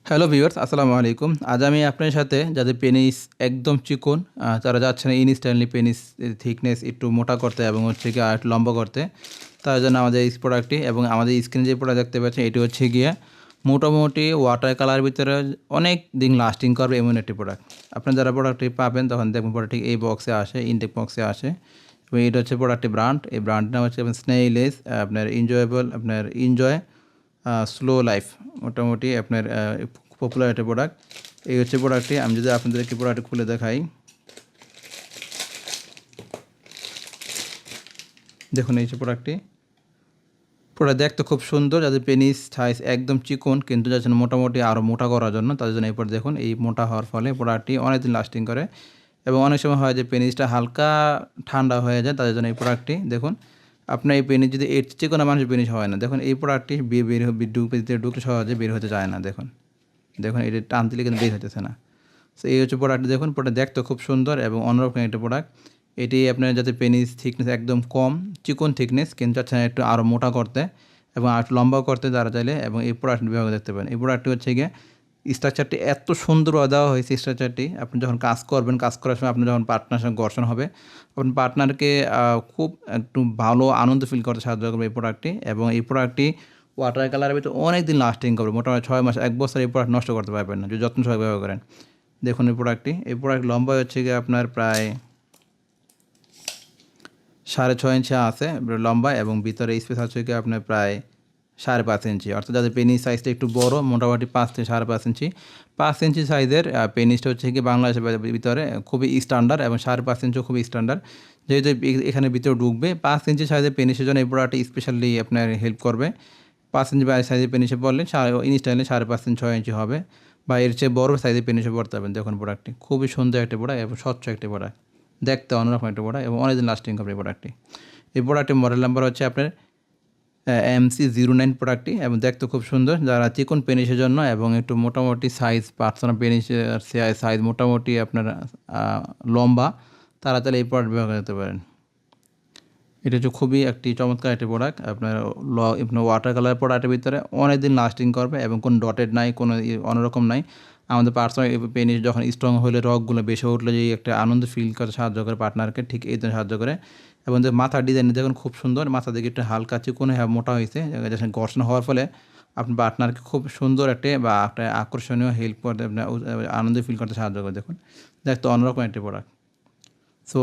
Hello viewers, আসসালামু আলাইকুম। আজ আমি আপনার সাথে যাদের পেনিস একদম চিকন, তারা চাচ্ছেন ইনস্ট্যান্টলি পেনিস থিকনেস একটু মোটা করতে এবং হচ্ছে গিয়ে আরেকটু লম্বা করতে, তার জন্য আমাদের এই প্রোডাক্টটি এবং আমাদের স্ক্রিনে যে প্রোডাক্ট দেখতে পাচ্ছেন এটি হচ্ছে গিয়ে মোটামুটি ওয়াটার কালার ভিতরে অনেক দিন লাস্টিং করবে এমন একটি প্রোডাক্ট। আপনার যারা প্রোডাক্টটি পাবেন তখন দেখবেন প্রোডাক্টটি এই বক্সে আসে, ইনটেক বক্সে আসে এবং এটা হচ্ছে প্রোডাক্টটি ব্র্যান্ড। এই ব্র্যান্ডের নাম হচ্ছে স্নেইলেস, আপনার এনজয় স্লো লাইফ, মোটামুটি আপনার পপুলার একটা প্রোডাক্ট। এই হচ্ছে প্রোডাক্টটি। আমি যদি আপনাদেরকে প্রোডাক্ট খুলে দেখাই, দেখুন এই হচ্ছে প্রোডাক্টটি। প্রোডাক্ট দেখতে খুব সুন্দর, যাদের পেনিস সাইজ একদম চিকন কিন্তু যাচ্ছেন মোটামুটি আরও মোটা করার জন্য, তাদের জন্য এই দেখুন এই মোটা হওয়ার ফলে প্রোডাক্টটি অনেকদিন লাস্টিং করে এবং অনেক সময় হয় যে পেনিসটা হালকা ঠান্ডা হয়ে যায়, তাদের জন্য এই প্রোডাক্টটি। দেখুন আপনার এই পেনিস যদি এর চিকন মানুষের পেনিস হয় না, দেখুন এই প্রোডাক্টটি ঢুকলে সহজে বের হতে চায় না। দেখুন দেখুন এটা টান দিলে কিন্তু বের হতেছে না। সো এই হচ্ছে প্রোডাক্টটি। দেখুন প্রোডাক্ট দেখতে খুব সুন্দর এবং অন্যরকম একটা প্রোডাক্ট। এটি আপনার যাতে পেনিস থিকনেস একদম কম, চিকন থিকনেস কিন্তু চাচ্ছেন একটু আরও মোটা করতে এবং আর একটু লম্বা করতে তারা চাইলে এবং এই প্রোডাক্টটি ব্যবহার দেখতে পারেন। এই প্রোডাক্টটি হচ্ছে গিয়ে স্ট্রাকচারটি এত সুন্দর দেওয়া হয়েছে। স্ট্রাকচারটি আপনি যখন কাজ করবেন, কাজ করার সময় আপনার যখন পার্টনারের সঙ্গে ঘর্ষণ হবে, আপনার পার্টনারকে খুব একটু ভালো আনন্দ ফিল করতে সাহায্য করবে এই প্রোডাক্টটি। এবং এই প্রোডাক্টটি ওয়াটার কালারের ভিতরে অনেক দিন লাস্টিং করবে, মোটামুটি 6 মাস 1 বছর এই প্রোডাক্ট নষ্ট করতে পারবেন না যদি যত্ন সহকারে ব্যবহার করেন। দেখুন এই প্রোডাক্টটি, এই প্রোডাক্ট লম্বা হচ্ছে গিয়ে আপনার প্রায় 6.5 ইঞ্চি আছে লম্বা এবং ভিতরে স্পেস হচ্ছে গিয়ে আপনার প্রায় 5.5 ইঞ্চি। অর্থাৎ যাদের পেনিস সাইজটা একটু বড়, মোটামুটি 5 থেকে 5.5 ইঞ্চি, 5 ইঞ্চি সাইজের পেনিসটা হচ্ছে কি বাংলাদেশের ভিতরে খুবই স্ট্যান্ডার্ড এবং 5.5 ইঞ্চিও খুবই স্ট্যান্ডার্ড। যেহেতু এখানে ভিতরে ঢুকবে 5 ইঞ্চি সাইজের পেনিসের জন্য এই প্রোডাক্টটি স্পেশালি আপনার হেল্প করবে। 5 ইঞ্চি সাইজের পেনিসে পড়লে ইনস্টাইলে 5.5 ইঞ্চি 6 ইঞ্চি হবে বা এর চেয়ে বড় সাইজের পেনিসে পড়তে পারবেন। দেখুন প্রোডাক্টটি খুবই সুন্দর একটা প্রোডাক্ট এবং স্বচ্ছ একটা প্রোডাক্ট, দেখতে অন্যরকম একটা প্রোডাক্ট এবং অনেকদিন লাস্টিং করবে এই প্রোডাক্টটি। এই প্রোডাক্টের মডেল নাম্বার হচ্ছে আপনার MC09 প্রোডাক্টটি এবং দেখতে খুব সুন্দর। যারা চিকন পেনিসের জন্য এবং একটু মোটামুটি সাইজ পার্সোনাল পেনিসের সাইজ মোটামুটি আপনার লম্বা, তারা তাহলে এই প্রোডাক্ট ব্যবহার করতে পারেন। এটা হচ্ছে খুবই একটি চমৎকার একটি প্রোডাক্ট। আপনার ওয়াটার কালার প্রোডাক্টের ভিতরে অনেক দিন লাস্টিং করবে এবং কোনো ডটেড নাই, কোনো অন্যরকম নাই। আমাদের পার্সোনাল পেনিস যখন স্ট্রং হলে, রগগুলো বেশি উঠলে যে একটা আনন্দ ফিল করতে সাহায্য করে পার্টনারকে, ঠিক এই জন্য সাহায্য করে। এবং মাথার ডিজাইন দেখুন খুব সুন্দর, মাথা দিকে একটু হালকা চিকন মোটা হয়েছে, যেখানে ঘর্ষণ হওয়ার ফলে আপনার পার্টনারকে খুব সুন্দর একটা বা একটা আকর্ষণীয় হেল্প করতে, আনন্দ ফিল করতে সাহায্য করে। দেখুন দেখতে অন্যরকম একটি প্রোডাক্ট।